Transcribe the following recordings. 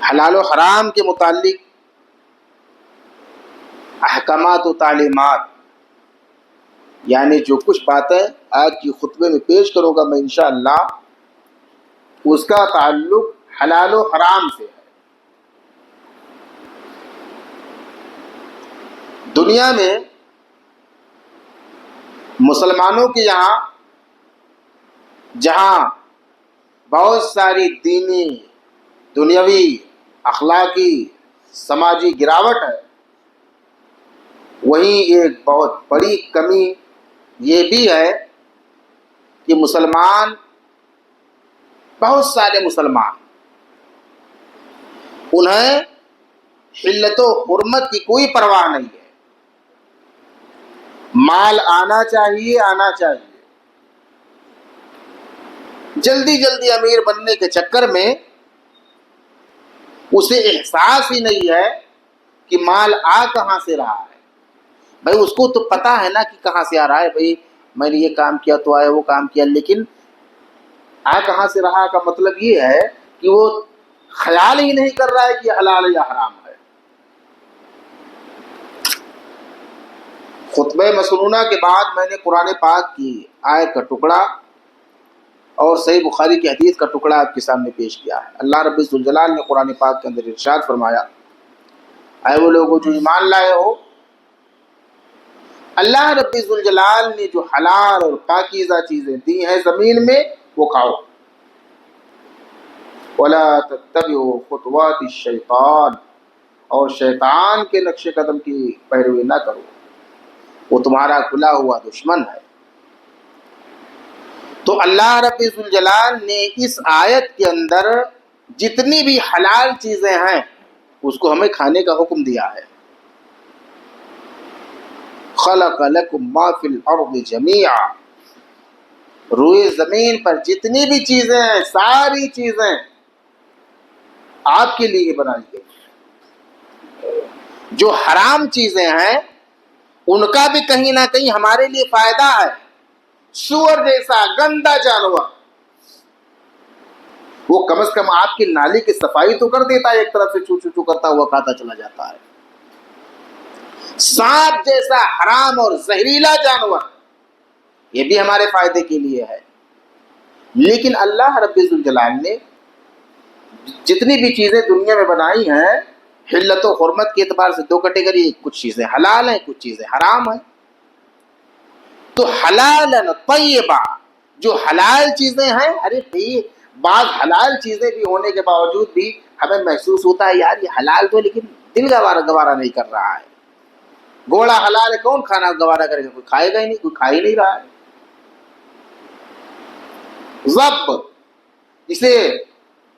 حلال و حرام کے متعلق احکامات و تعلیمات، یعنی جو کچھ باتیں آج کی خطبے میں پیش کروں گا میں انشاءاللہ، اس کا تعلق حلال و حرام سے ہے۔ دنیا میں مسلمانوں کے یہاں جہاں بہت ساری دینی، دنیاوی، اخلاقی، سماجی گراوٹ ہے، وہیں ایک بہت بڑی کمی یہ بھی ہے کہ مسلمان، بہت سارے مسلمان، انہیں حلت و حرمت کی کوئی پرواہ نہیں ہے۔ مال آنا چاہیے، آنا چاہیے، جلدی جلدی امیر بننے کے چکر میں اسے احساس ہی نہیں ہے کہ مال آ کہاں سے رہا ہے۔ بھائی اس کو تو پتا ہے نا کہ کہاں سے آ رہا ہے، بھائی میں نے یہ کام کیا تو آیا، وہ کام کیا، لیکن آ کہاں سے رہا کا مطلب یہ ہے کہ وہ خیال ہی نہیں کر رہا ہے کہ حلال یا حرام ہے۔ خطبہ مسنونہ کے بعد میں نے قرآن پاک کی آیت کا ٹکڑا اور صحیح بخاری کی حدیث کا ٹکڑا آپ کے سامنے پیش کیا ہے۔ اللہ رب ذوالجلال نے قرآن پاک کے اندر ارشاد فرمایا، اے وہ لوگوں جو ایمان لائے ہو، اللہ رب ذوالجلال نے جو حلال اور پاکیزہ چیزیں دی ہیں زمین میں وہ کھاؤ۔ وَلَا تَتَّبِعُوا خُطُوَاتِ الشَّيْطَانِ، اور شیطان کے نقش قدم کی پیروی نہ کرو، وہ تمہارا کھلا ہوا دشمن ہے۔ تو اللہ رب ذوالجلال نے اس آیت کے اندر جتنی بھی حلال چیزیں ہیں اس کو ہمیں کھانے کا حکم دیا ہے۔ خلق لکم ما فی الارض جمیعا، روئے زمین پر جتنی بھی چیزیں ہیں، ساری چیزیں آپ کے لیے بنائی گئی۔ جو حرام چیزیں ہیں ان کا بھی کہیں نہ کہیں ہمارے لیے فائدہ ہے۔ سور جیسا گندا جانور، وہ کم از کم آپ کی نالی کی صفائی تو کر دیتا ہے، ایک طرف سے چو چو چو کرتا ہوا کھاتا چلا جاتا ہے۔ سانپ جیسا حرام اور زہریلا جانور، یہ بھی ہمارے فائدے کے لیے ہے۔ لیکن اللہ رب ذوالجلال نے جتنی بھی چیزیں دنیا میں بنائی ہیں، حلت و حرمت کے اعتبار سے دو کیٹیگری، کچھ چیزیں حلال ہیں، کچھ چیزیں حرام ہیں۔ تو حلال طیبہ، جو حلال چیزیں ہیں، ارے بھئی بعض حلال چیزیں بھی ہونے کے باوجود بھی ہمیں محسوس ہوتا ہے یار یہ حلال تو، لیکن دل گوارا نہیں کر رہا ہے۔ گھوڑا حلال ہے، کون کھانا گوارا کرے گا؟ کوئی کھائے گا ہی نہیں، کوئی کھا ہی نہیں رہا ہے۔ ضب، اسے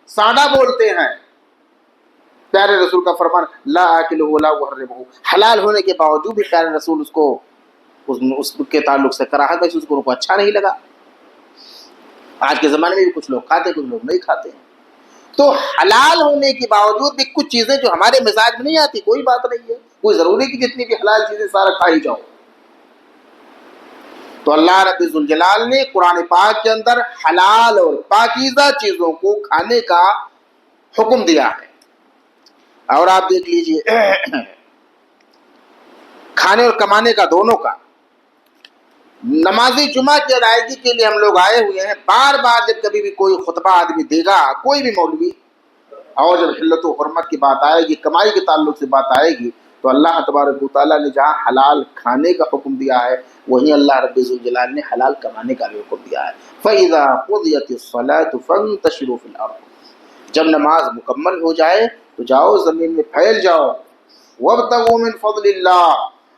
سانڈا بولتے ہیں، پیارے رسول کا فرمان لا آکلہ ولا احرمہ، حلال ہونے کے باوجود بھی پیارے رسول اس کے تعلق سے کراہت محسوس، ان کو اچھا نہیں لگا۔ آج کے زمانے میں بھی کچھ لوگ کھاتے، کچھ لوگ نہیں کھاتے ہیں۔ تو حلال ہونے کے باوجود بھی کچھ چیزیں جو ہمارے مزاج میں نہیں آتی، کوئی بات نہیں ہے، کوئی ضروری کہ جتنی بھی حلال چیزیں سارا کھا ہی جاؤ۔ تو اللہ رب ذوالجلال نے قرآن پاک کے اندر حلال اور پاکیزہ چیزوں کو کھانے کا حکم دیا ہے۔ اور آپ دیکھ لیجئے کھانے اور کمانے کا دونوں کا، نمازی جمعہ کی ادائیگی کے لیے ہم لوگ آئے ہوئے ہیں، بار بار جب کبھی بھی کوئی خطبہ آدمی دے گا، کوئی بھی مولوی، اور جب حلت و حرمت کی بات آئے گی، کمائی کے تعلق سے بات آئے گی، تو اللہ تبارک و تعالیٰ نے جہاں حلال کھانے کا حکم دیا ہے، وہیں اللہ رب ذوالجلال نے حلال کمانے کا بھی حکم دیا ہے۔ فَإِذَا قُضِيَتِ الصَّلَاةُ فَانتَشِرُوا فِي الْأَرْضِ، جب نماز مکمل ہو جائے تو جاؤ زمین میں پھیل جاؤ، وَابْتَغُوا مِن فَضْلِ اللَّهِ،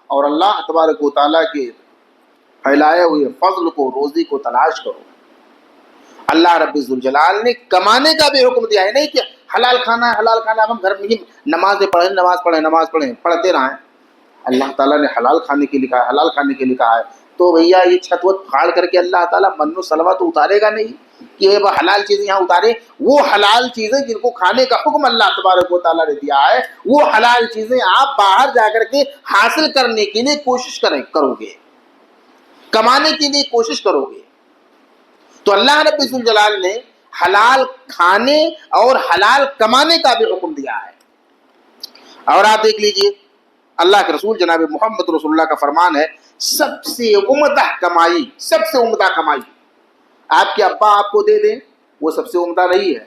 اور اللہ تبارک و تعالیٰ کے پھیلائے ہوئے فضل کو، روزی کو تلاش کرو۔ اللہ رب ذوالجلال نے کمانے کا بھی حکم دیا ہے، نہیں کہ حلال کھانا ہے، حلال کھانا، ہم گھر میں ہی نماز پڑھیں پڑھتے رہیں۔ اللہ تعالیٰ نے حلال کھانے کے لیے کہا ہے، حلال کھانے کے لیے کہا ہے، تو بھیا یہ چھت وت پھاڑ کر کے اللہ تعالیٰ من و سلوہ تو اتارے گا نہیں کہ وہ حلال چیزیں یہاں اتارے۔ وہ حلال چیزیں جن کو کھانے کا حکم اللہ تبارک و تعالیٰ نے دیا ہے، وہ حلال چیزیں آپ باہر جا کر کے حاصل کرنے کے لیے کوشش کرو گے، کمانے کے لیے کوشش کرو گے۔ تو اللہ رب ذوالجلال نے حلال کھانے اور حلال کمانے کا بھی حکم دیا ہے۔ اور آپ دیکھ لیجئے اللہ کے رسول جناب محمد رسول اللہ کا فرمان ہے، سب سے عمدہ کمائی، سب سے عمدہ کمائی آپ کے ابا آپ کو دے دیں وہ سب سے عمدہ نہیں ہے،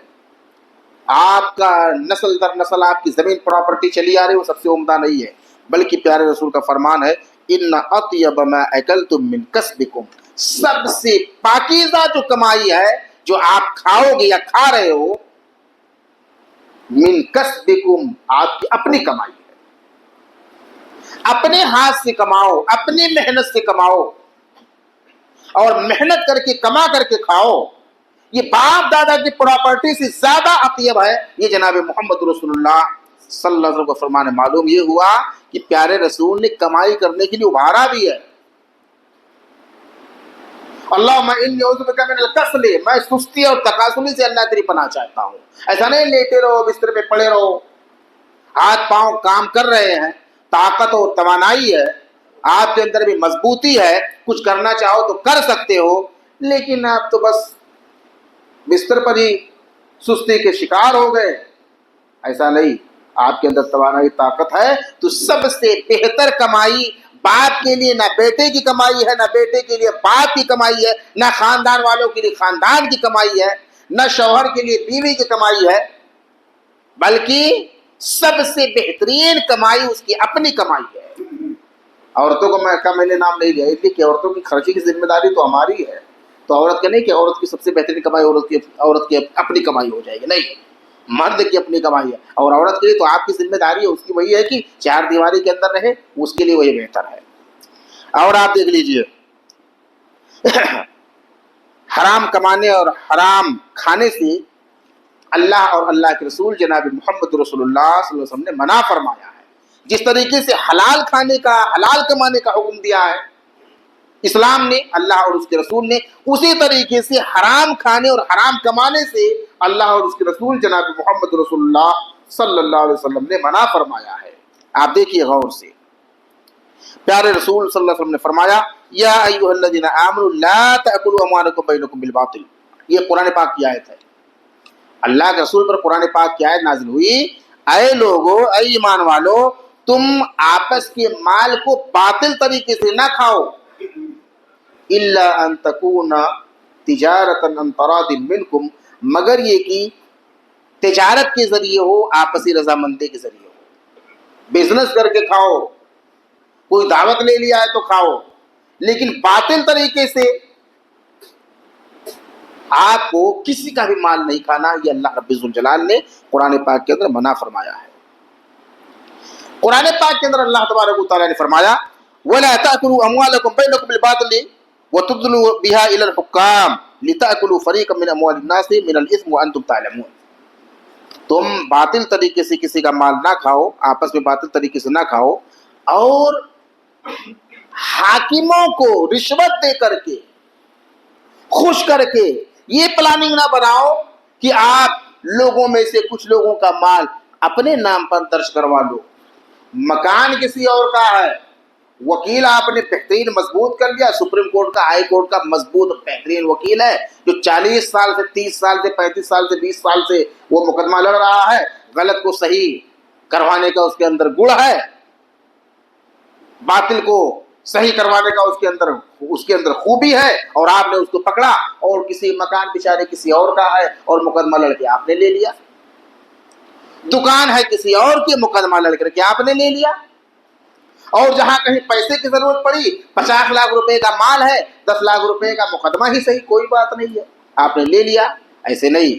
آپ کا نسل در نسل آپ کی زمین پراپرٹی چلی آ رہی وہ سب سے عمدہ نہیں ہے، بلکہ پیارے رسول کا فرمان ہے ان اطیب ما اکلتم من کسبکم، سب سے پاکیزہ جو کمائی ہے جو آپ کھاؤ گے یا کھا رہے ہو، من کسبکم آپ کی اپنی کمائی ہے، اپنے ہاتھ سے کماؤ، اپنی محنت سے کماؤ اور محنت کر کے کما کر کے کھاؤ، یہ باپ دادا کی پراپرٹی سے زیادہ اطیب ہے۔ یہ جناب محمد رسول اللہ صلی اللہ علیہ وسلم کا فرمان ہے۔ معلوم یہ ہوا کہ پیارے رسول نے کمائی کرنے کے لیے ابھارا بھی ہے، اللہم انی اعوذ بک من الکسل، میں سستی اور تکاسلی سے اللہ تیری پناہ چاہتا ہوں۔ ایسا نہیں لیٹے رہو بستر پہ پڑے رہو، ہاتھ پاؤں کام کر رہے ہیں، طاقت اور توانائی ہے، آپ کے اندر بھی مضبوطی ہے، کچھ کرنا چاہو تو کر سکتے ہو، لیکن آپ تو بس بستر پر ہی سستی کے شکار ہو گئے۔ ایسا نہیں، آپ کے اندر توانائی طاقت ہے تو سب سے بہتر کمائی باپ کے لیے نہ بیٹے کی کمائی ہے، نہ بیٹے کے لیے باپ کی کمائی ہے، نہ خاندان والوں کے لیے خاندان کی کمائی ہے، نہ شوہر کے لیے بیوی کی کمائی ہے، بلکہ سب سے بہترین کمائی اس کی اپنی کمائی ہے۔ عورتوں کو میں نے نام نہیں لیا اس لیے کہ عورتوں کی خرچی کی ذمہ داری تو ہماری ہے، تو عورت کا نہیں کہ عورت کی سب سے بہترین کمائی عورت کی اپنی کمائی ہو جائے گی، نہیں، مرد کی اپنی کمائی ہے، اور عورت کے لیے تو آپ کی ذمہ داری ہے، اس کی وہی ہے کہ چار دیواری کے اندر رہے، اس کے لیے وہی بہتر ہے۔ اور آپ دیکھ لیجئے حرام کمانے اور حرام کھانے سے اللہ اور اللہ کے رسول جناب محمد رسول اللہ صلی اللہ علیہ وسلم نے منع فرمایا ہے۔ جس طریقے سے حلال کھانے کا، حلال کمانے کا حکم دیا ہے اسلام نے، اللہ اور اس کے رسول نے، اسی طریقے سے حرام کھانے اور حرام کمانے سے اللہ اور اس کے رسول جناب محمد رسول اللہ صلی اللہ علیہ وسلم نے منع فرمایا ہے۔ آپ دیکھیے غور سے، پیارے رسول صلی اللہ علیہ وسلم نے فرمایا یا ایھا الذین آمنوا لا تأکلوا اموالکم بینکم بالباطل، یہ قرآن پاک کی آیت ہے، اللہ کے رسول پر قرآن پاک کی آیت نازل ہوئی، اے لوگو، اے ایمان والو، تم آپس کے مال کو باطل طریقے سے نہ کھاؤ، الا ان تکون تجارتا عن تراض منکم، مگر یہ کہ تجارت کے ذریعے ہو، آپسی رضامندی کے ذریعے ہو، بزنس کر کے کھاؤ، کوئی دعوت لے لیا ہے تو کھاؤ، لیکن باطل طریقے سے آپ کو کسی کا بھی مال نہیں کھانا، یہ اللہ رب الجلال نے قرآن پاک کے اندر منع فرمایا ہے۔ قرآن پاک کے اندر اللہ تبارک و تعالیٰ نے فرمایا وَلَا تَأْكُلُوا أَمْوَالَكُمْ بَيْنَكُمْ بِالْبَاطِلِ وَتُدْلُوا بِهَا إِلَى الْحُكَّامِ لِتَأْكُلُوا فَرِيقًا مِنْ أَمْوَالِ النَّاسِ مِنَ الْإِثْمِ وَأَنْتُمْ تَعْلَمُونَ، تم باطل طریقے سے کسی کا مال نہ کھاؤ، آپس میں باطل طریقے سے نہ کھاؤ، اور حاکموں کو رشوت دے کر کے، خوش کر کے یہ پلاننگ نہ بناؤ کہ آپ لوگوں میں سے کچھ لوگوں کا مال اپنے نام پر درج کروا لو، مکان کسی اور کا ہے، وکیل آپ نے بہترین مضبوط کر لیا، سپریم کورٹ کا، ہائی کورٹ کا مضبوط بہترین وکیل ہے جو 40 سال سے 30 سال سے 35 سال سے 20 سال سے وہ مقدمہ لڑ رہا ہے، غلط کو صحیح کروانے کا اس کے اندر گڑ ہے، باطل کو صحیح کروانے کا اس کے اندر خوبی ہے، اور آپ نے اس کو پکڑا اور کسی مکان بیچارے کسی اور کا ہے اور مقدمہ لڑ کے آپ نے لے لیا، دکان ہے کسی اور کی، مقدمہ لڑ کر کے آپ نے لے لیا، اور جہاں کہیں پیسے کی ضرورت پڑی 50 لاکھ روپے کا مال ہے، 10 لاکھ روپے کا مقدمہ ہی صحیح، کوئی بات نہیں ہے، آپ نے لے لیا، ایسے نہیں۔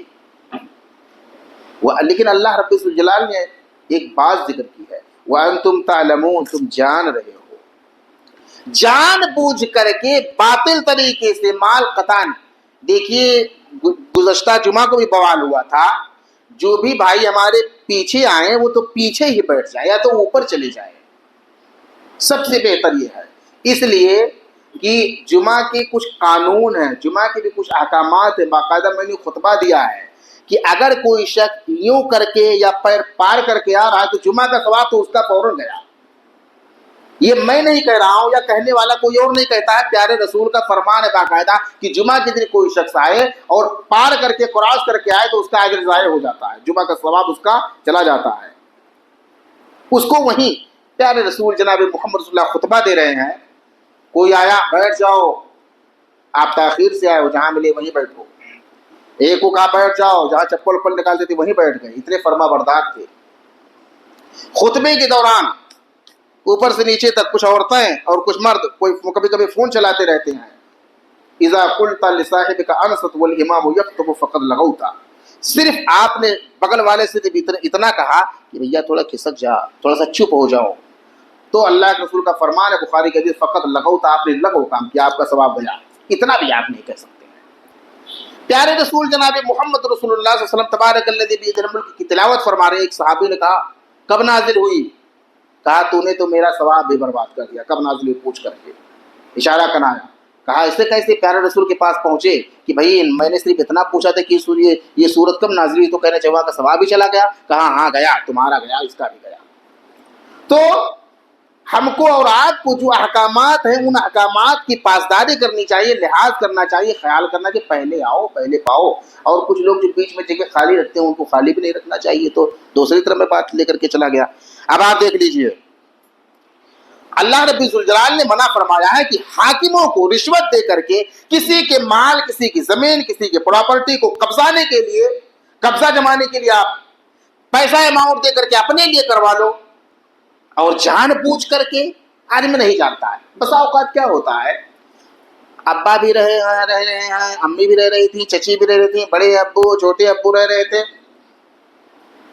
لیکن اللہ رب الجلال نے ایک بات ذکر کی ہے وَأَنْتُمْ تَعْلَمُونَ، تم جان رہے ہو، جان بوجھ کر کے باطل طریقے سے مال قطعاً۔ دیکھیے گزشتہ جمعہ کو بھی بوال ہوا تھا، جو بھی بھائی ہمارے پیچھے آئیں وہ تو پیچھے ہی بیٹھ جائے یا تو اوپر چلے جائے، سب سے بہتر یہ ہے، اس لیے کہ جمعہ کے کچھ قانون ہیں، جمعہ کے بھی کچھ احکامات ہیں، باقاعدہ میں نے خطبہ دیا ہے کہ اگر کوئی شخص یوں کر کے یا پیر پار کر کے آ رہا ہے تو جمعہ کا ثواب تو اس کا فوراً گیا، یہ میں نہیں کہہ رہا ہوں یا کہنے والا کوئی اور نہیں کہتا ہے، پیارے رسول کا فرمان ہے باقاعدہ کہ جمعہ کے دن کوئی شخص آئے اور پار کر کے کراس کر کے آئے تو اس کا اجر ضائع ہو جاتا ہے، جمعہ کا ثواب اس کا چلا جاتا ہے۔ اس کو وہیں پیارے رسول جناب محمد صلی اللہ خطبہ دے رہے ہیں، کوئی آیا بیٹھ جاؤ، آپ تاخیر سے آئے ہو، جہاں ملے وہیں بیٹھو۔ ایک کو کہا بیٹھ جاؤ، جہاں چپل اپل نکالتے تھے وہیں بیٹھ گئے، اتنے فرما بردار تھے۔ خطبے کے دوران اوپر سے نیچے تک کچھ عورتیں اور کچھ مرد کوئی کبھی کبھی فون چلاتے رہتے ہیں۔ اذا قلت لصاحبك انصت والامام يخطب فقد لغوت، صرف آپ نے بغل والے سے اتنا کہا کہ بھیا تھوڑا کھسک جا، تھوڑا سا چپ ہو جاؤ، تو اللہ کے رسول کا فرمان ہے بخاری کے حدیث، فقط لغوت، آپ نے لغو کام کیا، آپ کا ثواب گیا۔ اتنا بھی آپ نہیں کہہ سکتے ہیں۔ پیارے رسول جناب محمد رسول اللہ صلی اللہ علیہ وسلم تبارک الذی بیدہ الملک کی تلاوت فرما رہے ہیں۔ ایک صحابی نے کہا کب نازل ہوئی؟ کہا تو نے تو میرا ثواب بھی برباد کر دیا، کب نازل ہوئی پوچھ کر کے اشارہ کنایا۔ کہا اسے کیسے پیارے رسول کے پاس پہنچے کہ بھائی میں نے صرف اتنا پوچھا تھا کہ یہ سورت کب نازل ہوئی، تو کہنا چاہیے کا ثواب بھی چلا گیا؟ کہا ہاں گیا، تمہارا گیا، اس کا بھی گیا۔ تو ہم کو اور آپ کو جو احکامات ہیں ان احکامات کی پاسداری کرنی چاہیے، لحاظ کرنا چاہیے، خیال کرنا کہ پہلے آؤ پہلے پاؤ۔ اور کچھ لوگ جو بیچ میں جگہ خالی رکھتے ہیں ان کو خالی بھی نہیں رکھنا چاہیے، تو دوسری طرف میں بات لے کر کے چلا گیا۔ اب آپ دیکھ لیجئے، اللہ رب الجلال نے منع فرمایا ہے کہ حاکموں کو رشوت دے کر کے کسی کے مال، کسی کی زمین، کسی کی پراپرٹی کو قبضانے کے لیے، قبضہ جمانے کے لیے آپ پیسہ اماؤنٹ دے کر کے اپنے لیے کروا لو، اور جان بوجھ کر کے آدمی نہیں جانتا ہے۔ بسا اوقات کیا ہوتا ہے، ابا بھی رہے ہیں، امی بھی رہ رہی تھی، چچی بھی رہ رہی تھی، بڑے ابو چھوٹے ابو رہ رہے تھے۔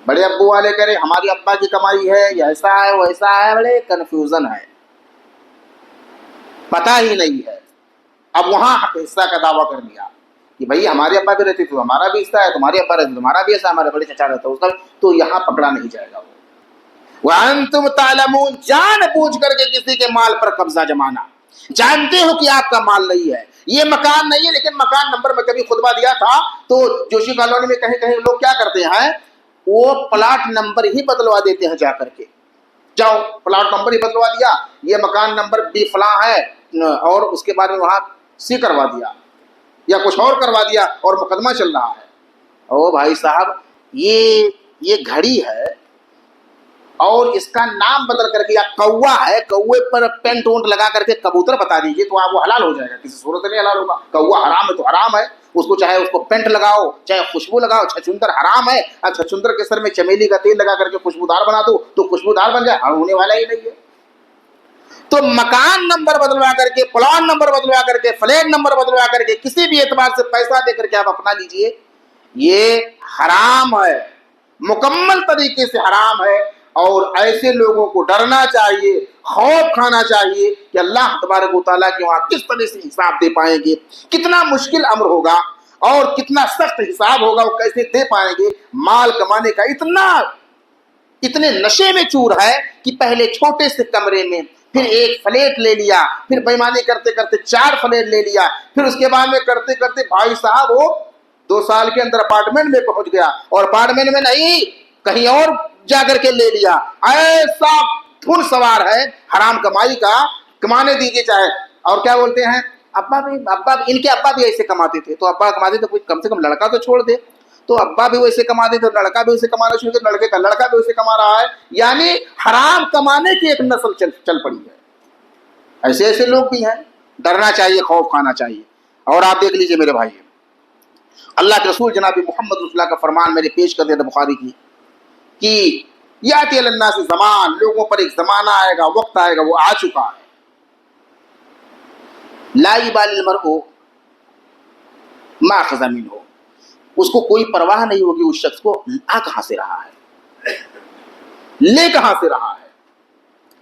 بڑے ابو والے کہہ رہے ہماری ابا کی کمائی ہے، یہ ایسا ہے وہ ایسا ہے، بڑے کنفیوژن ہے، پتہ ہی نہیں ہے۔ اب وہاں حصہ کا دعویٰ کر لیا کہ بھائی ہمارے ابا بھی رہتے تو ہمارا بھی حصہ ہے، تمہارے ابا رہتے تمہارا بھی حصہ، ہمارے بڑے چچا رہتا اس کا، تو یہاں پکڑا نہیں جائے گا۔ وَأَنْتُمْ تَعْلَمُونَ، جان بوجھ کر کے کسی کے مال پر قبضہ جمانا، جانتے ہو کہ آپ کا مال نہیں ہے، یہ مکان نہیں ہے، لیکن مکان نمبر میں کبھی خطبہ دیا تھا تو جوشی کالونی میں کہیں کہیں لوگ کیا کرتے ہیں، وہ پلاٹ نمبر ہی بدلوا دیتے ہیں، جا کر کے جاؤ پلاٹ نمبر ہی بدلوا دیا، یہ مکان نمبر بی فلاں ہے، اور اس کے بعد میں وہاں سی کروا دیا یا کچھ اور کروا دیا اور مقدمہ چل رہا ہے۔ او بھائی صاحب، یہ گھڑی ہے اور اس کا نام بدل کر کے، یا کوا ہے، کوے پر پینٹ وونٹ لگا کر کے کبوتر بتا دیجیے تو آپ وہ حلال ہو جائے گا، کسی صورت نہیں حلال ہوگا۔ کوا حرام ہے تو حرام ہے، اس کو چاہے اس کو پینٹ لگاؤ، چاہے خوشبو لگاؤ۔ چھچندر حرام ہے، اور چھچندر کے سر میں چمیلی کا تیل لگا کر کے خوشبودار بنا دو تو خوشبودار بن جائے، ہونے والا ہی نہیں ہے۔ تو مکان نمبر بدلوا کر کے، پلان نمبر بدلوا کر کے، فلیٹ نمبر بدلوا کر کے کسی بھی اعتبار سے پیسہ دے کر کے آپ اپنا لیجئے، یہ حرام ہے، مکمل طریقے سے حرام ہے۔ اور ایسے لوگوں کو ڈرنا چاہیے، خوف کھانا چاہیے کہ اللہ تبارک و تعالیٰ کے وہاں کس طرح سے حساب دے پائیں گے، کتنا مشکل امر ہوگا اور کتنا سخت حساب ہوگا، وہ کیسے دے پائیں گے۔ مال کمانے کا اتنے نشے میں چور ہے کہ پہلے چھوٹے سے کمرے میں، پھر ایک فلیٹ لے لیا، پھر بےمانی کرتے کرتے 4 فلیٹ لے لیا، پھر اس کے بعد میں کرتے کرتے بھائی صاحب وہ 2 سال کے اندر اپارٹمنٹ میں پہنچ گیا، اور اپارٹمنٹ میں نہیں کہیں اور جا کر کے لے لیا۔ ایسا دھن سوار ہے حرام کمائی کا، کمانے دیجیے چاہے۔ اور کیا بولتے ہیں، ابا ان کے ابا بھی ایسے کماتے تھے، تو ابا کماتے تو کم سے کم لڑکا تو چھوڑ دے، تو ابا بھی ویسے کماتے تھے، لڑکا بھی ویسے کمانا شروع کر، لڑکے کا لڑکا بھی ویسے کما رہا ہے، یعنی حرام کمانے کی ایک نسل چل پڑی ہے۔ ایسے ایسے لوگ بھی ہیں، ڈرنا چاہیے، خوف کھانا چاہیے۔ اور آپ دیکھ لیجئے میرے بھائی، اللہ کے رسول جناب محمد رسول اللہ کا فرمان میں نے پیش کر دیا تھا بخاری کی کہ یاتی علی الناس زمان، لوگوں پر ایک زمانہ آئے گا، وقت آئے گا، وہ آ چکا ہے، لا یبالی المرء ما اخذ منہ، اس کو کوئی پرواہ نہیں ہوگی اس شخص کو آ کہاں سے رہا ہے، لے کہاں سے رہا ہے،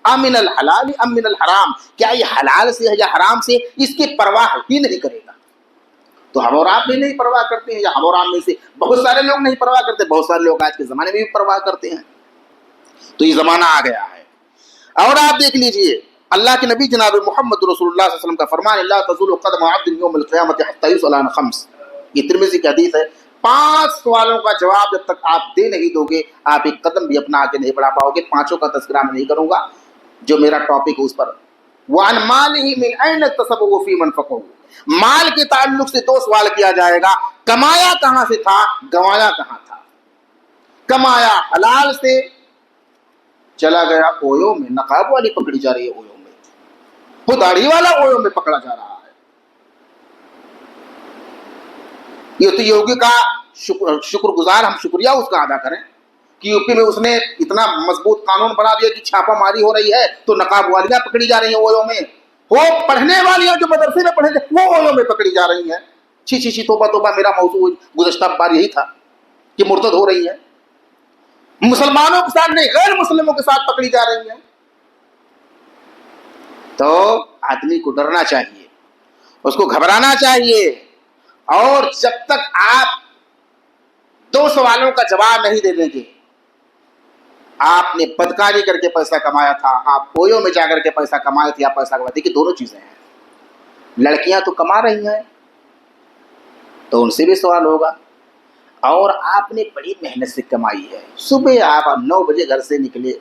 امن الحلال ام من الحرام، کیا یہ حلال سے ہے یا حرام سے، اس کی پرواہ ہی نہیں کرے گا۔ تو ہم اور آپ بھی نہیں پرواہ کرتے ہیں، یا ہم اور آپ میں سے بہت سارے لوگ نہیں پرواہ کرتے، بہت سارے لوگ آج کے زمانے میں بھی پرواہ کرتے ہیں۔ تو یہ زمانہ آ گیا ہے۔ اور آپ دیکھ لیجئے اللہ کے نبی جناب محمد رسول اللہ صلی اللہ علیہ وسلم کا فرمان، لا تزول قدم عبد یوم القیامۃ حتی یسأل عن 5، یہ ترمذی کی حدیث ہے۔ 5 سوالوں کا جواب جب تک آپ دے نہیں دو گے، آپ ایک قدم بھی اپنا آگے نہیں بڑھا پاؤ گے۔ 5 کا تذکرہ میں نہیں کروں گا، جو میرا ٹاپک ہے اس پر. وَعَنْ مَالِهِ مِنْ أَيْنَ اكْتَسَبَهُ وَفِي مَنْ أَنْفَقَهُ. مال کے تعلق سے 2 سوال کیا جائے گا. کمایا کہاں سے تھا, گنوایا کہاں تھا. کمایا حلال سے, چلا گیا اویو میں. نقاب والی پکڑی جا رہی ہے اویو میں, وہ داڑھی والا اویو میں پکڑا جا رہا ہے. یہ تو یوگی کا شکر گزار, ہم شکریہ اس کا ادا کریں کہ یو پی میں اس نے اتنا مضبوط قانون بنا دیا کہ چھاپا ماری ہو رہی ہے تو نقاب والیاں پکڑی جا رہی ہیں اویو میں. وہ پڑھنے والیاں جو مدرسے میں پڑھے وہ اویو میں پکڑی جا رہی ہیں. چھی چھی چھی, توبہ توبہ. میرا موضوع گزشتہ بار یہی تھا کہ مرتد ہو رہی ہیں, مسلمانوں کے ساتھ نہیں غیر مسلموں کے ساتھ پکڑی جا رہی ہیں. تو آدمی کو ڈرنا چاہیے, اس کو گھبرانا چاہیے. اور جب تک آپ 2 سوالوں کا جواب نہیں دے دیں گے, آپ نے بدکاری کر کے پیسہ کمایا تھا, آپ اویو میں جا کر کے پیسہ کمائے تھے, یا پیسہ کمائے. دیکھیے دونوں چیزیں ہیں. لڑکیاں تو کما رہی ہیں تو ان سے بھی سوال ہوگا, اور آپ نے بڑی محنت سے کمائی ہے. صبح آپ 9 بجے گھر سے نکلے,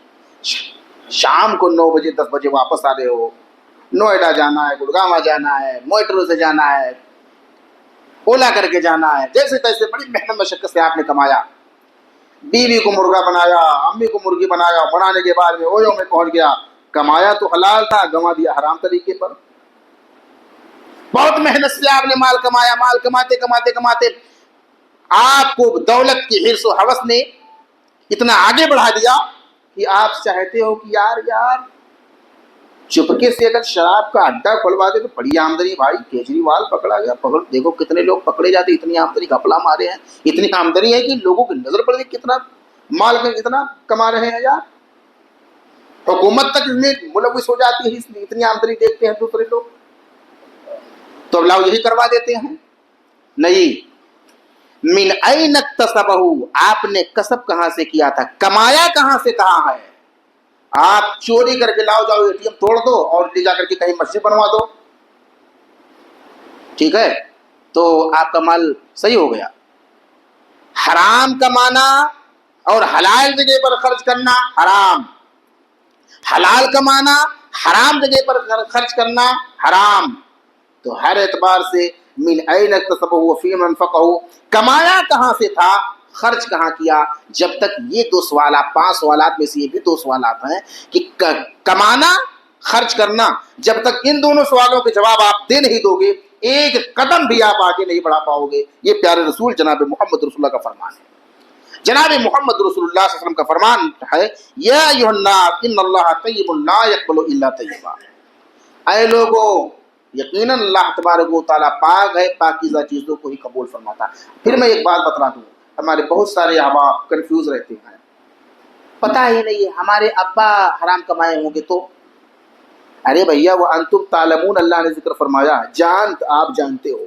شام کو 9 بجے 10 بجے واپس آ رہے ہو. نوئیڈا جانا ہے, گڑگاواں جانا ہے, میٹرو سے جانا ہے, اولا کر کے جانا ہے, جیسے تیسے بڑی محنت مشقت سے آپ نے کمایا. بیوی کو مرغا بنایا, امی کو مرغی بنایا, بنانے کے بعد میں اویو میں پہنچ گیا. کمایا تو حلال تھا, گنوا دیا حرام طریقے پر. بہت محنت سے آپ نے مال کمایا. مال کماتے کماتے کماتے آپ کو دولت کی حرص و ہوس نے اتنا آگے بڑھا دیا کہ آپ چاہتے ہو کہ یار چپکے سے اگر شراب کا اڈا کھلوا دے تو بڑی آمدنی. بھائی کیجریوال پکڑا گیا, پکڑ دیکھو کتنے لوگ پکڑے جاتے, اتنی آمدنی گھپلا مارے ہیں. اتنی آمدنی ہے کہ لوگوں کی نظر پڑ گئی کتنا مال کا اتنا کما رہے ہیں یار. حکومت تک اس میں ملوث ہو جاتی ہے, اس لیے اتنی آمدنی دیکھتے ہیں دوسرے لوگ, تو لاؤ یہی کروا دیتے ہیں. نہیں, من این اکتسبہ, آپ نے کسب کہاں سے کیا تھا, کمایا کہاں سے کہاں ہے. آپ چوری کر کے لاؤ, جاؤ اے ٹی ایم توڑ دو اور لے جا کر کے کہیں مسجد بنوا دو, ٹھیک ہے, تو آپ کا مال صحیح ہو گیا. حرام کمانا اور حلال جگہ پر خرچ کرنا حرام, حلال کمانا حرام جگہ پر خرچ کرنا حرام. تو ہر اعتبار سے من این اکتسبہ وفی من انفقہ, کمایا کہاں سے تھا, خرچ کہاں کیا. جب تک یہ 2 سوالات, 5 سوالات میں سے یہ بھی 2 سوالات ہیں کہ کمانا خرچ کرنا, جب تک ان دونوں سوالوں کے جواب آپ دے نہیں دو گے, ایک قدم بھی آپ آگے نہیں بڑھا پاؤ گے. یہ پیارے رسول جناب محمد رسول اللہ کا فرمان ہے. جناب محمد رسول اللہ صلی اللہ علیہ وسلم کا فرمان ہے, یا ایھا الناس ان اللہ طیب لا یقبل الا طیبا. اے لوگوں, یقیناً اللہ تبارک و تعالیٰ پاک ہے, پاکیزہ چیزوں کو ہی قبول فرماتا. پھر میں ایک بات بتلا دوں, ہمارے بہت سارے احباب کنفیوز رہتے ہیں, پتہ ہی نہیں ہے ہمارے ابا حرام کمائے ہوں گے تو. ارے بھیا, وہ انتم تعلمون, اللہ نے ذکر فرمایا, آپ جانتے ہو.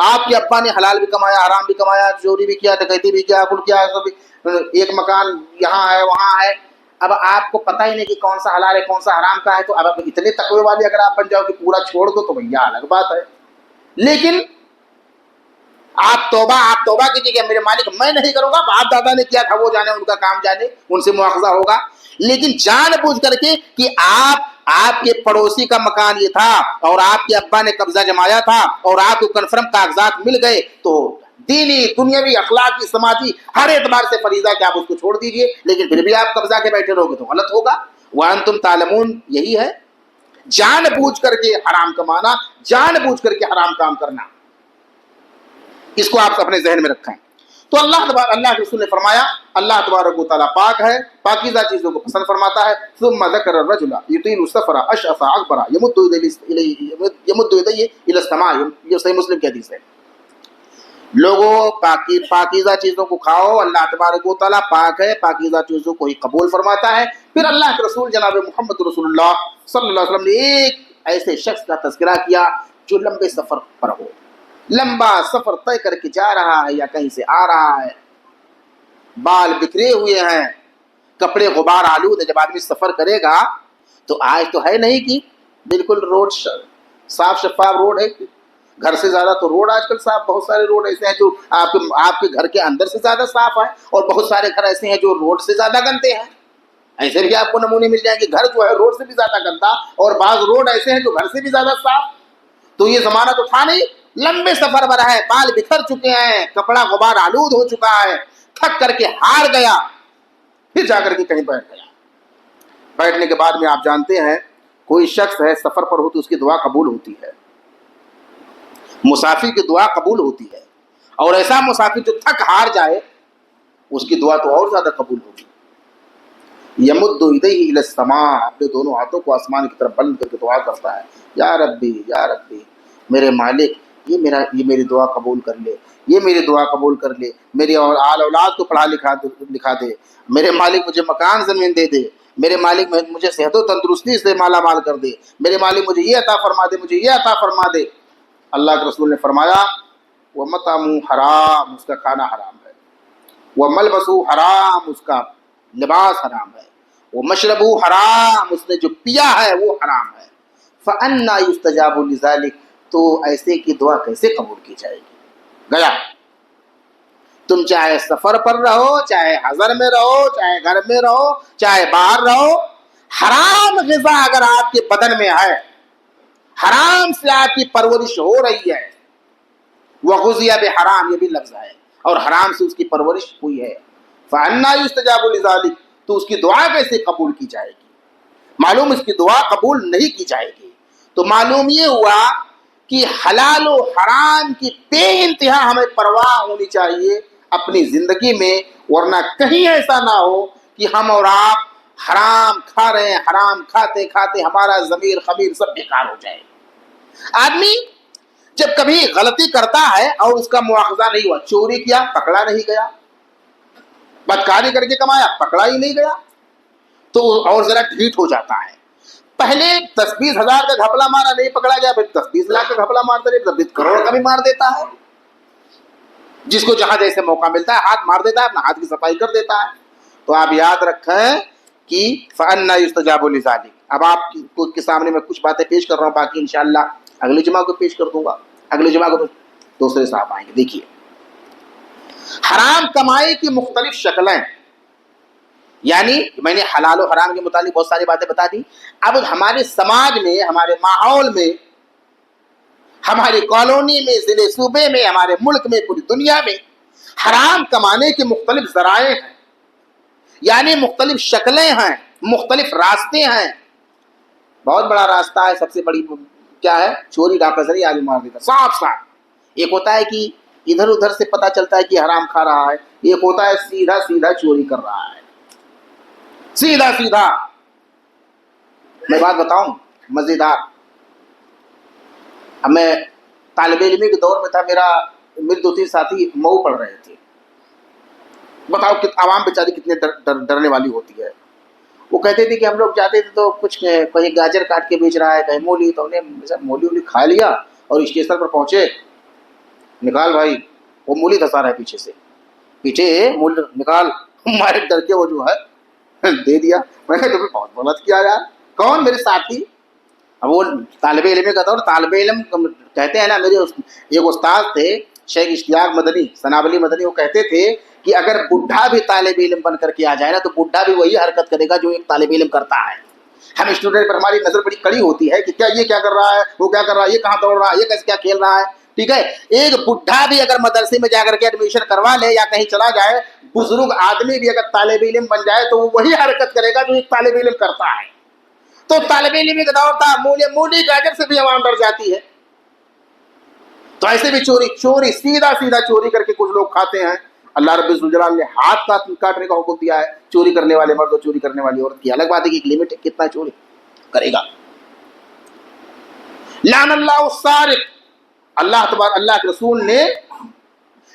آپ کے ابا نے حلال بھی کمایا, حرام بھی کمایا, چوری بھی کیا, ڈکیتی بھی کیا, کل کیا, ایک مکان یہاں ہے وہاں ہے. اب آپ کو پتہ ہی نہیں کہ کون سا حلال ہے کون سا حرام کا ہے. تو اب اتنے تقوی والے اگر آپ بن جاؤ کہ پورا چھوڑ دو تو بھیا الگ بات ہے. لیکن آپ توبہ کیجیے کہ میرے مالک میں نہیں کروں گا, باپ دادا نے کیا تھا وہ جانے, ان کا کام جانے, ان سے مواخذہ ہوگا. لیکن جان بوجھ کر کے کہ آپ کے پڑوسی کا مکان یہ تھا اور آپ کے ابا نے قبضہ جمایا تھا اور آپ کو کنفرم کاغذات مل گئے, تو دینی, دنیاوی, اخلاقی, سماجی ہر اعتبار سے فریضہ کہ آپ اس کو چھوڑ دیجئے. لیکن پھر بھی آپ قبضہ کے بیٹھے رہو گے تو غلط ہوگا. وانتم تعلمون, یہی ہے جان بوجھ کر کے حرام کمانا, جان بوجھ کر کے حرام کام کرنا. اس کو آپ اپنے ذہن میں رکھیں. تو اللہ کے رسول نے فرمایا, اللہ تبارک و تعالیٰ پاک ہے, پاکیزہ چیزوں کو پسند فرماتا ہے. ثم ذکر الرجل یطیل السفر اشعث اغبر یمد یدیہ الی السماء, یہ صحیح مسلم کی حدیث ہے. لوگوں, پاکیزہ چیزوں کو کھاؤ, اللہ تبارک و تعالیٰ پاک ہے, پاکیزہ چیزوں کو ہی قبول فرماتا ہے. پھر اللہ کے رسول جناب محمد رسول اللہ صلی اللہ علیہ وسلم نے ایک ایسے شخص کا تذکرہ کیا جو لمبے سفر پر ہو, لمبا سفر طے کر کے جا رہا ہے یا کہیں سے آ رہا ہے, بال بکھرے ہوئے ہیں, کپڑے غبار آلود ہے. جب آدمی سفر کرے گا تو آج تو ہے نہیں کہ بالکل روڈ صاف شفاف روڈ ہے, گھر سے زیادہ تو روڈ آج کل صاف, بہت سارے روڈ ایسے ہیں جو آپ کے گھر کے اندر سے زیادہ صاف ہے, اور بہت سارے گھر ایسے ہیں جو روڈ سے زیادہ گندے ہیں. ایسے بھی آپ کو نمونے مل جائیں گے. گھر جو ہے روڈ سے بھی زیادہ گندا اور بعض روڈ ایسے ہیں جو گھر سے بھی زیادہ صاف. تو یہ زمانہ تو تھا نہیں. لمبے سفر پر ہے, بال بکھر چکے ہیں, کپڑا غبار آلود ہو چکا ہے, تھک کر کے ہار گیا, پھر جا کر کے کہیں بیٹھ گیا. بیٹھنے کے بعد میں آپ جانتے ہیں کوئی شخص ہے سفر پر ہو تو اس کی دعا قبول ہوتی ہے, مسافر کی دعا قبول ہوتی ہے. اور ایسا مسافر جو تھک ہار جائے اس کی دعا تو اور زیادہ قبول ہوگی. یمد یدیہ الی السماء, اپنے دونوں ہاتھوں کو آسمان کی طرف بلند کر کے دعا کرتا ہے, یا ربی یا ربی, میرے مالک یہ میری دعا قبول کر لے, یہ میری دعا قبول کر لے, میری اور آل اولاد کو پڑھا لکھا دے, میرے مالک مجھے مکان زمین دے دے, میرے مالک مجھے صحت و تندرستی سے مالا مال کر دے, میرے مالک مجھے یہ عطا فرما دے, مجھے یہ عطا فرما دے. اللہ کے رسول نے فرمایا وَمَطْعَمُهُ حرام, اس کا کھانا حرام ہے, وَمَلْبَسُهُ حرام, اس کا لباس حرام ہے, وَمَشْرَبُهُ حرام, اس نے جو پیا ہے وہ حرام ہے. فَأَنَّا يُسْتَجَابُ لِذَلِكَ, تو ایسے کی دعا کیسے قبول کی جائے گی؟ گیا. تم چاہے سفر پر رہو, چاہے حضر میں رہو, چاہے گھر میں رہو, چاہے باہر رہو, حرام غذا اگر آپ کے بدن میں ہے, حرام سے آپ کی پرورش ہو رہی ہے, وَغُذِيَ بِحَرَام, یہ بھی لفظ ہے, اور حرام سے اس کی پرورش ہوئی ہے, فَأَنَّا يُسْتَجَابُ لِذَلِكَ, تو اس کی دعا کیسے قبول کی جائے گی؟ معلوم اس کی دعا قبول نہیں کی جائے گی. تو معلوم یہ ہوا کہ حلال و حرام کی بے انتہا ہمیں پرواہ ہونی چاہیے اپنی زندگی میں, ورنہ کہیں ایسا نہ ہو کہ ہم اور آپ حرام کھا رہے ہیں, حرام کھاتے کھاتے ہمارا ضمیر خمیر سب بیکار ہو جائے. آدمی جب کبھی غلطی کرتا ہے اور اس کا مواخذہ نہیں ہوا, چوری کیا پکڑا نہیں گیا, بدکاری کر کے کمایا پکڑا ہی نہیں گیا, تو اور ذرا ڈھیٹ ہو جاتا ہے. پہلے 10-20 ہزار کا گھپلا مارا نہیں پکڑا گیا, پھر 10-20 لاکھ کا گھپلا مارتا رہے, 10 کروڑ کا بھی مار دیتا ہے. جس کو جہاں جیسے موقع ملتا ہے ہاتھ مار دیتا ہے, اپنا ہاتھ کی صفائی کر دیتا ہے. تو آپ یاد رکھیں کہ فَأَنَّا يُسْتَجَابُ لِذَلِكَ. اب آپ کے سامنے میں کچھ باتیں پیش کر رہا ہوں, باقی انشاءاللہ اگلے جمعہ کو پیش کر دوں گا. اگلے جمعہ کو دوسرے صاحب آئیں گے. دیکھیے, حرام کمائی کی مختلف شکلیں, یعنی میں نے حلال و حرام کے متعلق بہت ساری باتیں بتا دی. اب ہمارے سماج میں, ہمارے ماحول میں, ہماری کالونی میں, ضلع صوبے میں, ہمارے ملک میں, پوری دنیا میں حرام کمانے کے مختلف ذرائع ہیں, یعنی مختلف شکلیں ہیں, مختلف راستے ہیں. بہت بڑا راستہ ہے, سب سے بڑی کیا ہے, چوری ڈاکہ زنی آدمی مار دیتا صاف صاف. ایک ہوتا ہے کہ ادھر ادھر سے پتہ چلتا ہے کہ حرام کھا رہا ہے, ایک ہوتا ہے سیدھا سیدھا چوری کر رہا ہے, سیدھا سیدھا. میں بات بتاؤں مزیدار. اب میں طالب علمی کے دور میں تھا, میرے 2-3 ساتھی مئو پڑھ رہے تھے. بتاؤ کہ عوام بیچاری کتنے ڈرنے والی ہوتی ہے. وہ کہتے تھے کہ ہم لوگ جاتے تھے تو کچھ کہیں گاجر کاٹ کے بیچ رہا ہے, کہیں مولی, تو انہیں مولی کھا لیا اور اسٹیشن پر پہنچے, نکال بھائی, وہ مولی دھسا رہا ہے پیچھے سے, پیچھے مولی نکال, ہمارے ڈر کے وہ جو ہے دے دیا. میں کہا تمہیں بہت غلط کیا یار. کون؟ میرے ساتھی. اب وہ طالب علم کا دور, طالب علم کہتے ہیں نا, میرے ایک استاد تھے شیخ اشتیاق مدنی, سنابلی مدنی, وہ کہتے تھے کہ اگر بڈھا بھی طالب علم بن کر کے آ جائے نا تو بڈھا بھی وہی حرکت کرے گا جو ایک طالب علم کرتا ہے. ہم اسٹوڈنٹ پر ہماری نظر بڑی کڑی ہوتی ہے کہ کیا یہ کیا کر رہا ہے, وہ کیا کر رہا ہے, یہ کہاں دوڑ رہا ہے, یہ کیسے کیا کھیل رہا ہے. ٹھیک ہے, ایک بڈھا بھی اگر مدرسے میں جا کر کے ایڈمیشن کروا لے یا کہیں چلا جائے, بزرگ آدمی بھی اگر طالب علم بن جائے تو وہ وہی حرکت کرے گا جو ایک طالب علم کرتا ہے. تو طالب علم کا دور تھا, مولی گاجر سے بھی عوام ڈر جاتی ہے. تو ایسے بھی چوری سیدھا سیدھا چوری کر کے کچھ لوگ کھاتے ہیں. اللہ رب الجلال نے ہاتھ کاٹنے کا حکم دیا ہے, چوری کرنے والے مرد اور چوری کرنے والی عورت کی. الگ بات ہے کہ ایک لمٹ ہے کتنا چوری کرے گا. لعن اللہ السارق, اللہ کے رسول نے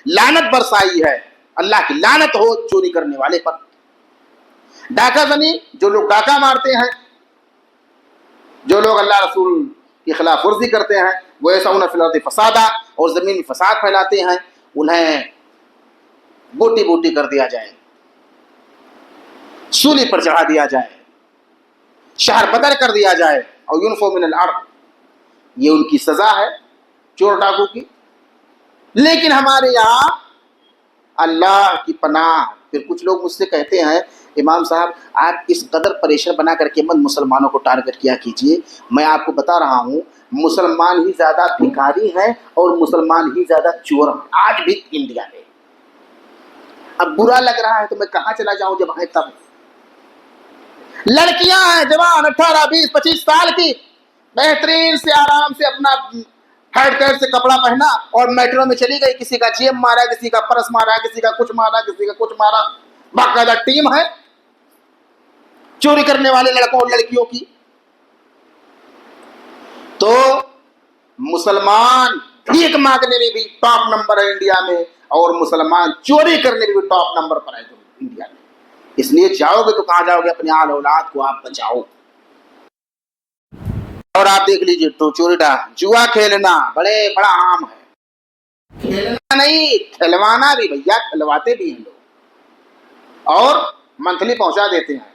لعنت برسائی ہے, اللہ کی لعنت ہو چوری کرنے والے پر. ڈاکہ زنی, جو لوگ ڈاکہ مارتے ہیں, جو لوگ اللہ رسول کی خلاف ورزی کرتے ہیں, وہ ایسا انہیں فی الارض فسادا, اور زمین میں فساد پھیلاتے ہیں, انہیں بوٹی بوٹی کر دیا جائے, سولی پر چڑھا دیا جائے, شہر بدر کر دیا جائے, اور ینفو من الارض, یہ ان کی سزا ہے چور ڈاکو کی. لیکن ہمارے یہاں اللہ کی پناہ پھر کچھ لوگ مجھ سے کہتے ہیں امام صاحب آپ اس قدر پریشر بنا کر کے مت مسلمانوں کو ٹارگٹ کیا کیجیے. میں آپ کو بتا رہا ہوں مسلمان ہی زیادہ بھکاری ہیں اور مسلمان ہی زیادہ چور ہیں آج بھی انڈیا میں. اب برا لگ رہا ہے تو میں کہاں چلا جاؤں جب ہے تب. لڑکیاں ہیں جوان 18 20 25 سال کی بہترین سے آرام سے اپنا ہیڈ کیٹ سے کپڑا پہنا اور میٹرو میں چلی گئی, کسی کا جیب مارا, کسی کا پرس مارا, کسی کا کچھ مارا, کسی کا کچھ مارا. باقاعدہ ٹیم ہے چوری کرنے والے لڑکوں اور لڑکیوں کی. تو مسلمان بھیک مانگنے میں بھی ٹاپ نمبر ہے انڈیا میں, اور مسلمان چوری کرنے میں بھی ٹاپ نمبر پر ہے انڈیا میں. اس لیے جاؤ گے تو کہاں جاؤ گے, اپنے آل اولاد کو آپ بچاؤ. اور آپ دیکھ لیجیے تو چوری جوا کھیلنا بڑا عام ہے. کھیلنا نہیں کھلوانا بھی, بھیا کھلواتے بھی ہیں لوگ اور منتھلی پہنچا دیتے ہیں.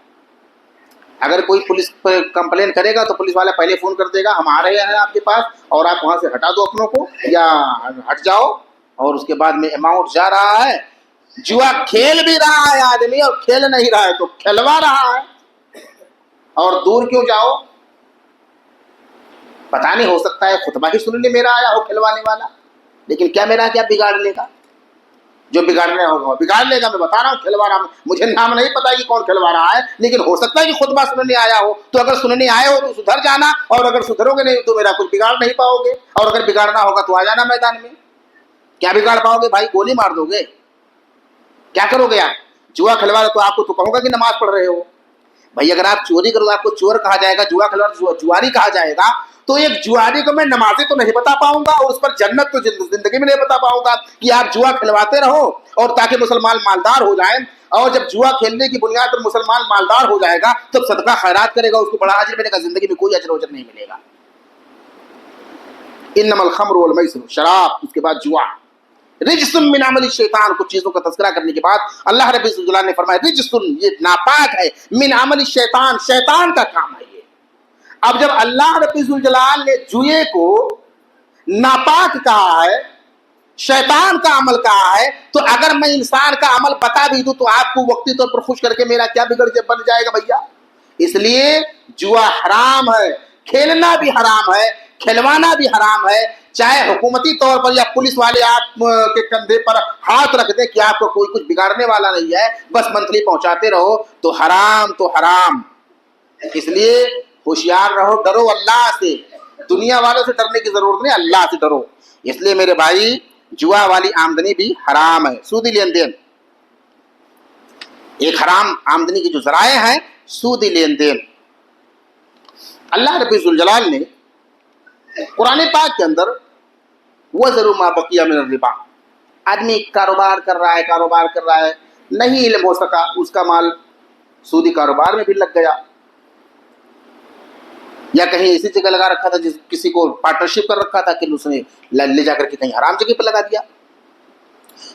اگر کوئی پولیس پر کمپلین کرے گا تو پولیس والا پہلے فون کر دے گا ہم آ رہے ہیں آپ کے پاس, اور آپ وہاں سے ہٹا دو اپنوں کو یا ہٹ جاؤ. اور اس کے بعد میں اماؤنٹ جا رہا ہے. جوا کھیل بھی رہا ہے آدمی اور کھیل نہیں رہا ہے تو کھلوا رہا ہے. اور دور کیوں جاؤ, پتہ نہیں ہو سکتا ہے خطبہ ہی سننے میرا آیا ہو کھلوانے والا, لیکن کیا میرا کیا بگاڑ لے گا. جو بگاڑنے ہوگا بگاڑ لے گا. میں بتا رہا ہوں کھلوا رہا ہوں, مجھے نام نہیں پتا کہ کون کھلوا رہا ہے, لیکن ہو سکتا ہے کہ خطبہ سننے آیا ہو. تو اگر سننے آئے ہو تو سدھر جانا, اور اگر سدھرو گے نہیں تو میرا کچھ بگاڑ نہیں پاؤ گے. اور اگر بگاڑنا ہوگا تو آ جانا میدان میں. کیا بگاڑ پاؤ گے بھائی, گولی مار دو گے, کیا کرو گے آپ. جوا کھلوا رہے تو آپ کو تو کہوں گا کہ نماز پڑھ رہے ہو. بھائی اگر آپ چوری کرو آپ کو چور کہا جائے گا, جوا کھلوا جواری کہا جائے گا. تو ایک جواری کو میں نمازی تو نہیں بتا پاؤں گا, اور اس پر جنت تو زندگی میں نہیں بتا پاؤں گا کہ آپ جوا کھلواتے رہو اور تاکہ مسلمان مالدار ہو جائیں. اور جب جوا کھیلنے کی بنیاد پر مسلمان مالدار ہو جائے گا تب صدقہ خیرات کرے گا, اس کو بڑا اجر ملے گا, زندگی میں کوئی اجر و اجر نہیں ملے گا. انما الخمر والمیسر, شراب, اس کے بعد جوا, رجس من عمل الشیطان. کچھ چیزوں کا تذکرہ کرنے کے بعد اللہ رب العزت نے فرمایا رجس, یہ ناپاک ہے, من عمل الشیطان, شیطان کا کام ہے یہ. اب جب اللہ رب العزت نے جوئے کو ناپاک کہا ہے, شیطان کا عمل کہا ہے, تو اگر میں انسان کا عمل بتا بھی دوں تو آپ کو وقتی طور پر خوش کر کے میرا کیا بگڑ کے بن جائے گا بھیا. اس لیے جوا حرام ہے, کھیلنا بھی حرام ہے, کھلوانا بھی حرام ہے. چاہے حکومتی طور پر یا پولیس والے آپ کے کندھے پر ہاتھ رکھ دیں کہ آپ کو کوئی کچھ بگاڑنے والا نہیں ہے, بس منتھلی پہنچاتے رہو, تو حرام تو حرام. اس لیے ہوشیار رہو, ڈرو اللہ سے. دنیا والوں سے ڈرنے کی ضرورت نہیں, اللہ سے ڈرو. اس لیے میرے بھائی جوا والی آمدنی بھی حرام ہے, سودی لین دین. ایک حرام آمدنی کی جو ذرائع ہیں سودی لین دین. اللہ رب الجلال نے قرآن پاک کے اندر وَذَرُوا مَا بَقِيَ مِنَ الرِّبَا, آدمی کاروبار کر رہا ہے, نہیں علم ہو سکا, اس کا مال سودی کاروبار میں بھی لگ گیا, یا کہیں ایسی جگہ لگا رکھا تھا جس کسی کو پارٹنرشپ کر رکھا تھا کہ اس نے لے جا کر کے کہیں حرام جگہ پہ لگا دیا.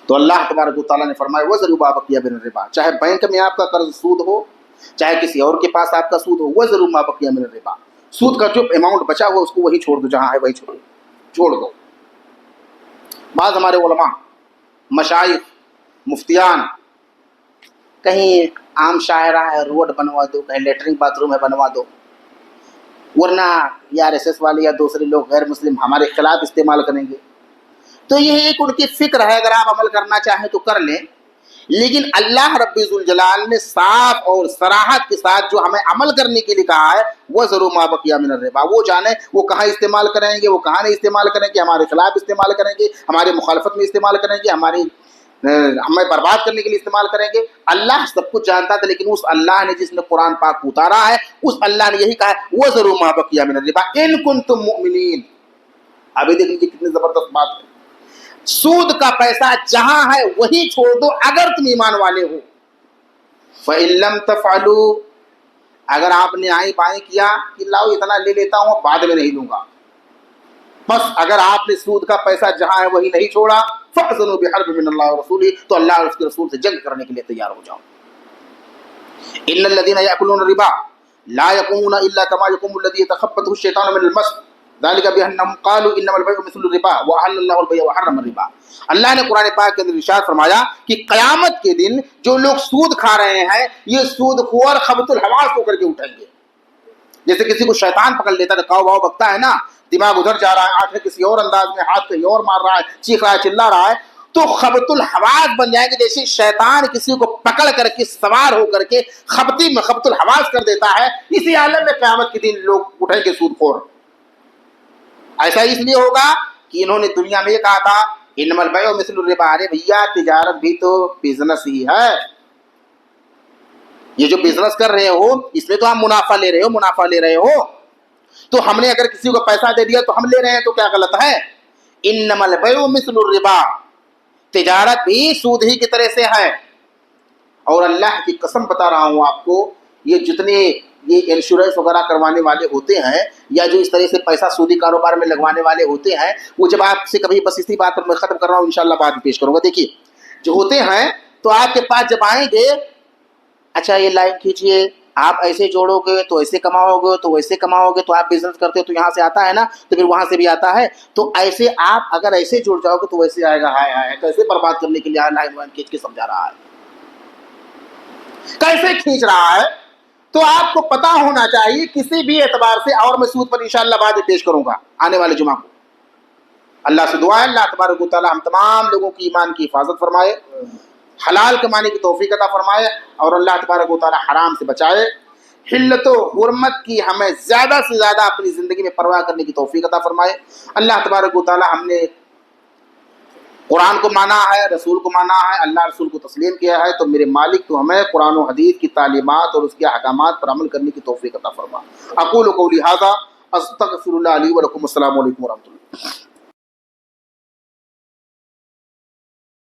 تو اللہ تبارک و تعالیٰ نے فرمایا وَذَرُوا مَا بَقِيَ مِنَ الرِّبَا, چاہے بینک میں آپ کا قرض سود ہو, چاہے کسی اور کے پاس آپ کا سود ہو, وَذَرُوا مَا بَقِيَ مِنَ الرِّبَا, سود کا جو اماؤنٹ بچا ہوا اس کو وہی چھوڑ دو, جہاں ہے وہی چھوڑ دو. بعض ہمارے علماء, مشائخ, مفتیان, کہیں عام شاعرہ ہے روڈ بنوا دو, کہیں لیٹرنگ باتھ روم ہے بنوا دو, ورنہ یا آر ایس ایس والے یا دوسرے لوگ غیر مسلم ہمارے خلاف استعمال کریں گے. تو یہ ایک ان کی فکر ہے, اگر آپ عمل کرنا چاہیں تو کر لیں, لیکن اللہ رب الجلال نے صاف اور صراحت کے ساتھ جو ہمیں عمل کرنے کے لیے کہا ہے وَذَرُوا مَا بَقِيَ مِنَ الرِّبَا, وہ جانیں وہ کہاں استعمال کریں گے, وہ کہاں نہیں استعمال کریں گے, ہمارے خلاف استعمال کریں گے, ہماری مخالفت میں استعمال کریں گے, ہمیں برباد کرنے کے لیے استعمال کریں گے. اللہ سب کچھ جانتا تھا, لیکن اس اللہ نے جس نے قرآن پاک اتارا ہے اس اللہ نے یہی کہا ہے وَذَرُوا مَا بَقِيَ مِنَ الرِّبَا إِن كُنتُم مُؤْمِنِينَ. ابھی دیکھ لیجیے کتنی زبردست بات ہے, سود کا پیسہ جہاں ہے وہی چھوڑ دو اگر تم ایمان والے ہو. فَإِن لَمْ تَفْعَلُوا, اگر آپ نے آئیں بائیں کیا کہ لاؤ اتنا لے لیتا ہوں بعد میں نہیں لوں گا, بس اگر آپ نے سود کا پیسہ جہاں ہے وہی نہیں چھوڑا فَأْذَنُوا بِحَرْبٍ مِّنَ اللَّهِ وَرَسُولِهِ, تو اللہ اور اس کے رسول سے جنگ کرنے کے لیے تیار ہو جاؤ. إِنَّ الَّذِينَ يَأْكُلُونَ الرِّبَا لَا يَقُومُونَ إِلَّا كَمَا يَقُومُ الَّذِي يَتَخَبَّطُهُ الشَّيْطَانُ مِنَ الْمَسِّ, ذالک بأنہم قالوا انما البیع مثل الربا وأحل اللہ البیع وحرم الربا. اللہ نے قرآن پاک کے اندر ارشاد فرمایا کہ قیامت کے دن جو لوگ سود کھا رہے ہیں یہ سود خور خبط الحواس ہو کر کے اٹھیں گے. جیسے کسی کو شیطان پکڑ لیتا ہے، کاؤ بھاؤ بکتا ہے نا، دماغ ادھر جا رہا ہے، آنکھیں کسی اور انداز میں، ہاتھ کہیں اور مار رہا ہے، چیخ رہا ہے، چلا رہا ہے، تو خبط الحواس بن جائیں گے. جیسے شیطان کسی کو پکڑ کر کے سوار ہو کر کے خبطی میں خبط الحواس کر دیتا ہے، اسی عالم میں قیامت کے دن لوگ اٹھیں گے سود خور. ایسا اس لیے ہوگا کہ انہوں نے دنیا میں یہ کہا تھا انما البیع مثل الربا. ارے بھیا تجارت بھی تو بزنس ہی ہے. یہ جو بزنس کر رہے ہو اس میں تو آپ منافع لے رہے ہو، منافع لے رہے ہو. تو ہم نے اگر کسی کو پیسہ دے دیا تو ہم لے رہے ہیں تو کیا غلط ہے؟ انما البیع مثل الربا، تجارت بھی سود ہی کی طرح سے ہے. اور اللہ کی قسم بتا رہا ہوں آپ کو، یہ جتنے یہ انشورنس وغیرہ کروانے والے ہوتے ہیں یا جو اس طرح سے پیسہ سودی کاروبار میں لگوانے والے ہوتے ہیں، وہ جب آپ سے کبھی، بس اسی بات پر میں ختم کر رہا ہوں، انشاءاللہ بعد میں پیش کروں گا. دیکھیے جو ہوتے ہیں تو آپ کے پاس جب آئیں گے، اچھا یہ لائن کھینچیے، آپ ایسے جوڑو گے تو ایسے کماؤ گے، تو ویسے کماؤ گے، تو آپ بزنس کرتے ہو تو یہاں سے آتا ہے نا، تو پھر وہاں سے بھی آتا ہے، تو ایسے آپ اگر ایسے جڑ جاؤ گے تو ویسے آئے گا. ہائے ہائے کیسے برباد کرنے کے لیے لائن وائن کھینچ کے سمجھا رہا ہے، کیسے کھینچ رہا ہے. تو آپ کو پتا ہونا چاہیے کسی بھی اعتبار سے. اور میں سود پر انشاءاللہ بعد میں پیش کروں گا آنے والے جمعہ کو. اللہ سے دعا ہے اللہ تبارک و تعالی ہم تمام لوگوں کی ایمان کی حفاظت فرمائے، حلال کمانے کی توفیق عطا فرمائے، اور اللہ تبارک و تعالی حرام سے بچائے. حلت و حرمت کی ہمیں زیادہ سے زیادہ اپنی زندگی میں پرواہ کرنے کی توفیق عطا فرمائے. اللہ تبارک و تعالی ہم نے قرآن کو مانا ہے، رسول کو مانا ہے، اللہ رسول کو تسلیم کیا ہے، تو میرے مالک تو ہمیں قرآن و حدیث کی تعلیمات اور اس کے احکامات پر عمل کرنے کی توفیق عطا فرما. اقول قولی ھذا استغفر اللہ لی ولکم. السلام علیکم ورحمۃ اللہ.